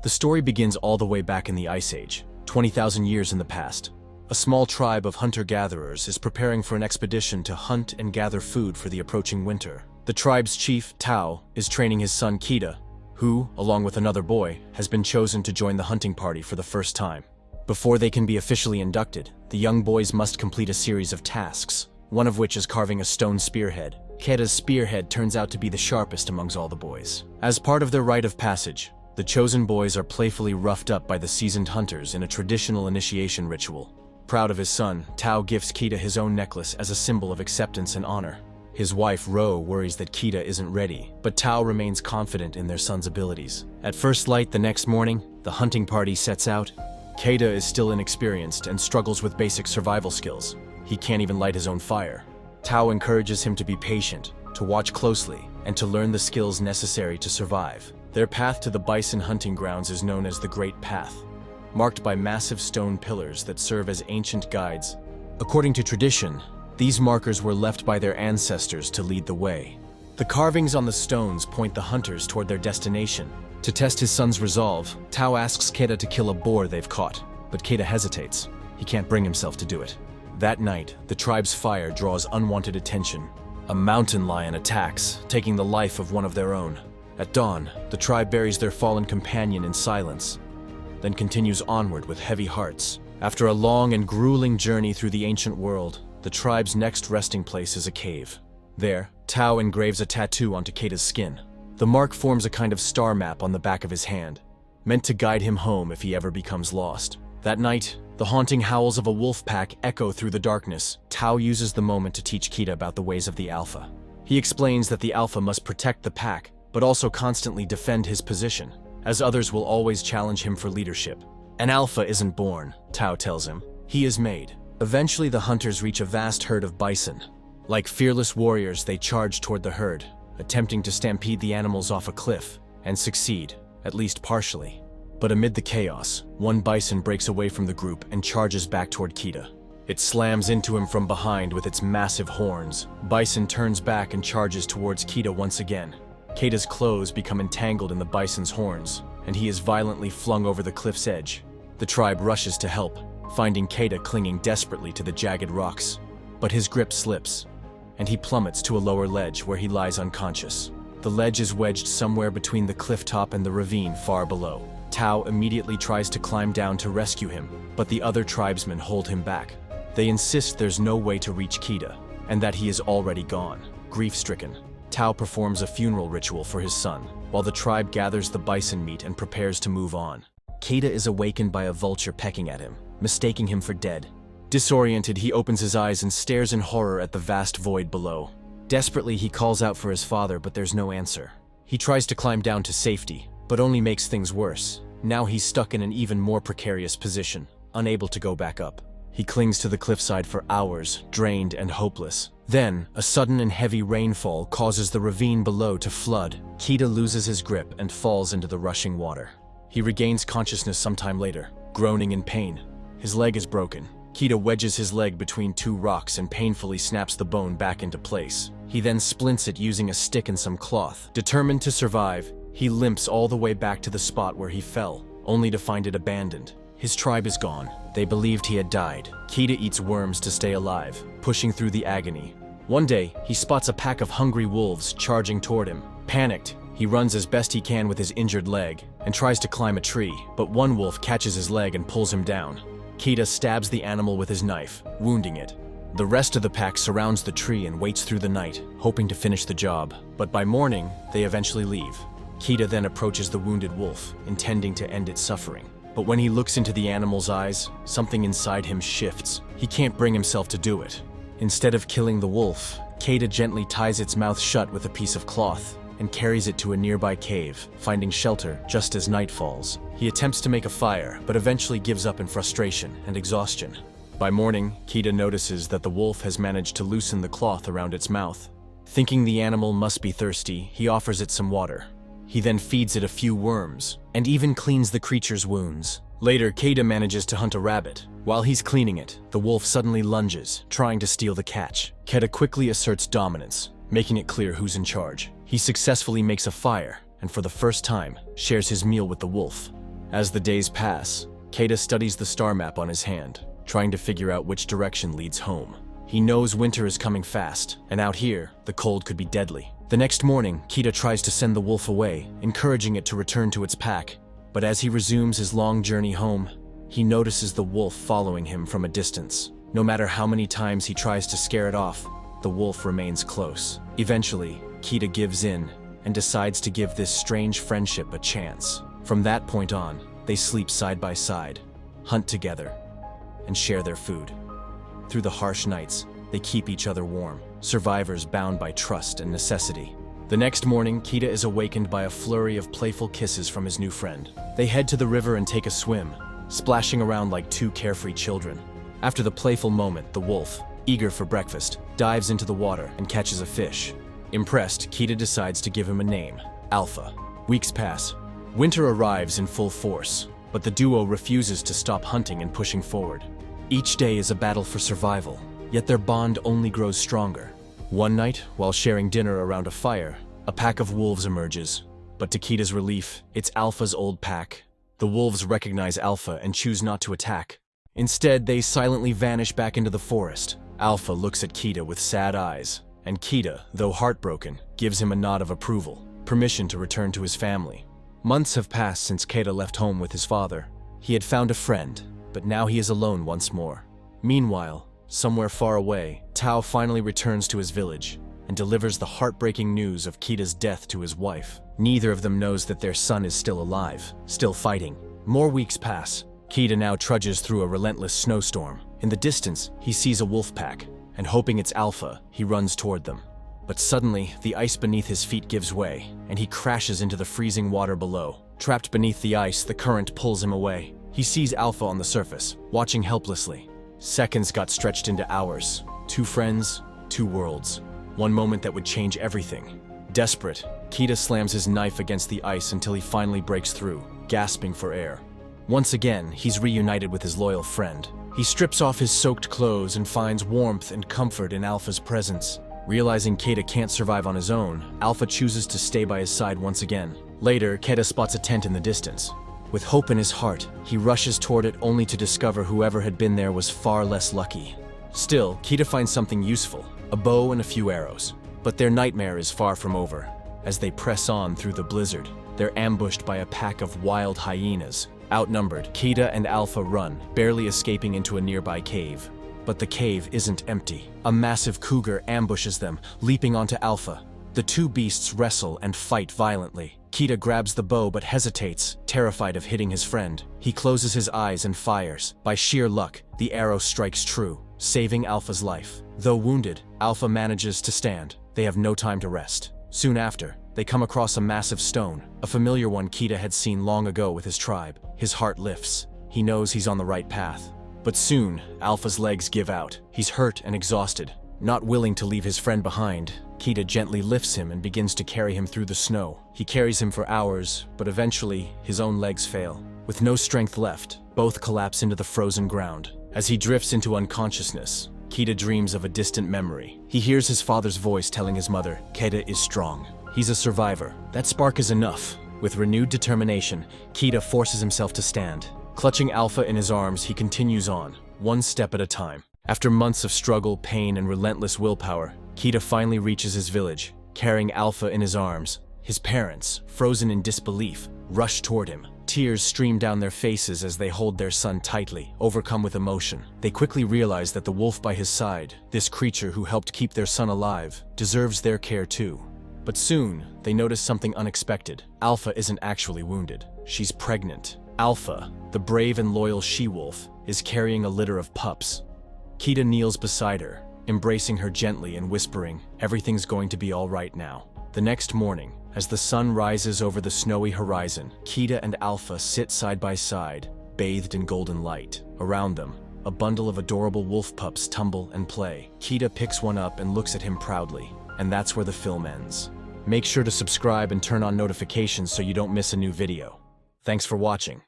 The story begins all the way back in the Ice Age, 20,000 years in the past. A small tribe of hunter-gatherers is preparing for an expedition to hunt and gather food for the approaching winter. The tribe's chief, Tao, is training his son Kita, who, along with another boy, has been chosen to join the hunting party for the first time. Before they can be officially inducted, the young boys must complete a series of tasks, one of which is carving a stone spearhead. Kita's spearhead turns out to be the sharpest amongst all the boys. As part of their rite of passage, the chosen boys are playfully roughed up by the seasoned hunters in a traditional initiation ritual. Proud of his son, Tao gifts Kita his own necklace as a symbol of acceptance and honor. His wife, Ro, worries that Kita isn't ready, but Tao remains confident in their son's abilities. At first light the next morning, the hunting party sets out. Kita is still inexperienced and struggles with basic survival skills. He can't even light his own fire. Tao encourages him to be patient, to watch closely, and to learn the skills necessary to survive. Their path to the bison hunting grounds is known as the Great Path, marked by massive stone pillars that serve as ancient guides. According to tradition, these markers were left by their ancestors to lead the way. The carvings on the stones point the hunters toward their destination. To test his son's resolve, Tao asks Kita to kill a boar they've caught, but Kita hesitates. He can't bring himself to do it. That night, the tribe's fire draws unwanted attention. A mountain lion attacks, taking the life of one of their own. At dawn, the tribe buries their fallen companion in silence, then continues onward with heavy hearts. After a long and grueling journey through the ancient world, the tribe's next resting place is a cave. There, Tao engraves a tattoo onto Kita's skin. The mark forms a kind of star map on the back of his hand, meant to guide him home if he ever becomes lost. That night, the haunting howls of a wolf pack echo through the darkness. Tao uses the moment to teach Kita about the ways of the alpha. He explains that the alpha must protect the pack, but also constantly defend his position, as others will always challenge him for leadership. An alpha isn't born, Tao tells him. He is made. Eventually the hunters reach a vast herd of bison. Like fearless warriors, they charge toward the herd, attempting to stampede the animals off a cliff, and succeed, at least partially. But amid the chaos, one bison breaks away from the group and charges back toward Kita. It slams into him from behind with its massive horns. Bison turns back and charges towards Kita once again. Kita's clothes become entangled in the bison's horns, and he is violently flung over the cliff's edge. The tribe rushes to help, finding Kita clinging desperately to the jagged rocks. But his grip slips, and he plummets to a lower ledge where he lies unconscious. The ledge is wedged somewhere between the cliff top and the ravine far below. Tao immediately tries to climb down to rescue him, but the other tribesmen hold him back. They insist there's no way to reach Kita, and that he is already gone. Grief-stricken, Tao performs a funeral ritual for his son, while the tribe gathers the bison meat and prepares to move on. Kita is awakened by a vulture pecking at him, mistaking him for dead. Disoriented, he opens his eyes and stares in horror at the vast void below. Desperately, he calls out for his father, but there's no answer. He tries to climb down to safety, but only makes things worse. Now he's stuck in an even more precarious position, unable to go back up. He clings to the cliffside for hours, drained and hopeless. Then, a sudden and heavy rainfall causes the ravine below to flood. Kita loses his grip and falls into the rushing water. He regains consciousness sometime later, groaning in pain. His leg is broken. Kita wedges his leg between two rocks and painfully snaps the bone back into place. He then splints it using a stick and some cloth. Determined to survive, he limps all the way back to the spot where he fell, only to find it abandoned. His tribe is gone. They believed he had died. Kita eats worms to stay alive, pushing through the agony. One day, he spots a pack of hungry wolves charging toward him. Panicked, he runs as best he can with his injured leg and tries to climb a tree, but one wolf catches his leg and pulls him down. Kita stabs the animal with his knife, wounding it. The rest of the pack surrounds the tree and waits through the night, hoping to finish the job. But by morning, they eventually leave. Kita then approaches the wounded wolf, intending to end its suffering. But when he looks into the animal's eyes, something inside him shifts. He can't bring himself to do it. Instead of killing the wolf, Kita gently ties its mouth shut with a piece of cloth and carries it to a nearby cave, finding shelter just as night falls. He attempts to make a fire, but eventually gives up in frustration and exhaustion. By morning, Kita notices that the wolf has managed to loosen the cloth around its mouth. Thinking the animal must be thirsty, he offers it some water. He then feeds it a few worms, and even cleans the creature's wounds. Later, Kita manages to hunt a rabbit. While he's cleaning it, the wolf suddenly lunges, trying to steal the catch. Kita quickly asserts dominance, making it clear who's in charge. He successfully makes a fire, and for the first time, shares his meal with the wolf. As the days pass, Keita studies the star map on his hand, trying to figure out which direction leads home. He knows winter is coming fast, and out here, the cold could be deadly. The next morning, Keita tries to send the wolf away, encouraging it to return to its pack. But as he resumes his long journey home, he notices the wolf following him from a distance. No matter how many times he tries to scare it off, the wolf remains close. Eventually, Keita gives in and decides to give this strange friendship a chance. From that point on, they sleep side by side, hunt together, and share their food. Through the harsh nights, they keep each other warm, survivors bound by trust and necessity. The next morning, Keita is awakened by a flurry of playful kisses from his new friend. They head to the river and take a swim, splashing around like two carefree children. After the playful moment, the wolf, eager for breakfast, dives into the water and catches a fish. Impressed, Keita decides to give him a name, Alpha. Weeks pass. Winter arrives in full force, but the duo refuses to stop hunting and pushing forward. Each day is a battle for survival, yet their bond only grows stronger. One night, while sharing dinner around a fire, a pack of wolves emerges. But to Keita's relief, it's Alpha's old pack. The wolves recognize Alpha and choose not to attack. Instead, they silently vanish back into the forest. Alpha looks at Keita with sad eyes, and Keita, though heartbroken, gives him a nod of approval, permission to return to his family. Months have passed since Keita left home with his father. He had found a friend, but now he is alone once more. Meanwhile, somewhere far away, Tao finally returns to his village and delivers the heartbreaking news of Keita's death to his wife. Neither of them knows that their son is still alive, still fighting. More weeks pass. Keita now trudges through a relentless snowstorm. In the distance, he sees a wolf pack, and hoping it's Alpha, he runs toward them. But suddenly, the ice beneath his feet gives way, and he crashes into the freezing water below. Trapped beneath the ice, the current pulls him away. He sees Alpha on the surface, watching helplessly. Seconds got stretched into hours. Two friends, two worlds. One moment that would change everything. Desperate, Keita slams his knife against the ice until he finally breaks through, gasping for air. Once again, he's reunited with his loyal friend. He strips off his soaked clothes and finds warmth and comfort in Alpha's presence. Realizing Keita can't survive on his own, Alpha chooses to stay by his side once again. Later, Keita spots a tent in the distance. With hope in his heart, he rushes toward it only to discover whoever had been there was far less lucky. Still, Keita finds something useful, a bow and a few arrows. But their nightmare is far from over. As they press on through the blizzard, they're ambushed by a pack of wild hyenas. Outnumbered, Keita and Alpha run, barely escaping into a nearby cave. But the cave isn't empty. A massive cougar ambushes them, leaping onto Alpha. The two beasts wrestle and fight violently. Keita grabs the bow but hesitates, terrified of hitting his friend. He closes his eyes and fires. By sheer luck, the arrow strikes true, saving Alpha's life. Though wounded, Alpha manages to stand. They have no time to rest. Soon after, they come across a massive stone, a familiar one Keita had seen long ago with his tribe. His heart lifts. He knows he's on the right path. But soon, Alpha's legs give out. He's hurt and exhausted. Not willing to leave his friend behind, Keita gently lifts him and begins to carry him through the snow. He carries him for hours, but eventually, his own legs fail. With no strength left, both collapse into the frozen ground. As he drifts into unconsciousness, Keita dreams of a distant memory. He hears his father's voice telling his mother, Keita is strong. He's a survivor. That spark is enough. With renewed determination, Keita forces himself to stand. Clutching Alpha in his arms, he continues on, one step at a time. After months of struggle, pain, and relentless willpower, Keita finally reaches his village, carrying Alpha in his arms. His parents, frozen in disbelief, rush toward him. Tears stream down their faces as they hold their son tightly, overcome with emotion. They quickly realize that the wolf by his side, this creature who helped keep their son alive, deserves their care too. But soon, they notice something unexpected. Alpha isn't actually wounded. She's pregnant. Alpha, the brave and loyal she-wolf, is carrying a litter of pups. Keita kneels beside her, embracing her gently and whispering, everything's going to be all right now. The next morning, as the sun rises over the snowy horizon, Keita and Alpha sit side by side, bathed in golden light. Around them, a bundle of adorable wolf pups tumble and play. Keita picks one up and looks at him proudly. And that's where the film ends. Make sure to subscribe and turn on notifications so you don't miss a new video. Thanks for watching.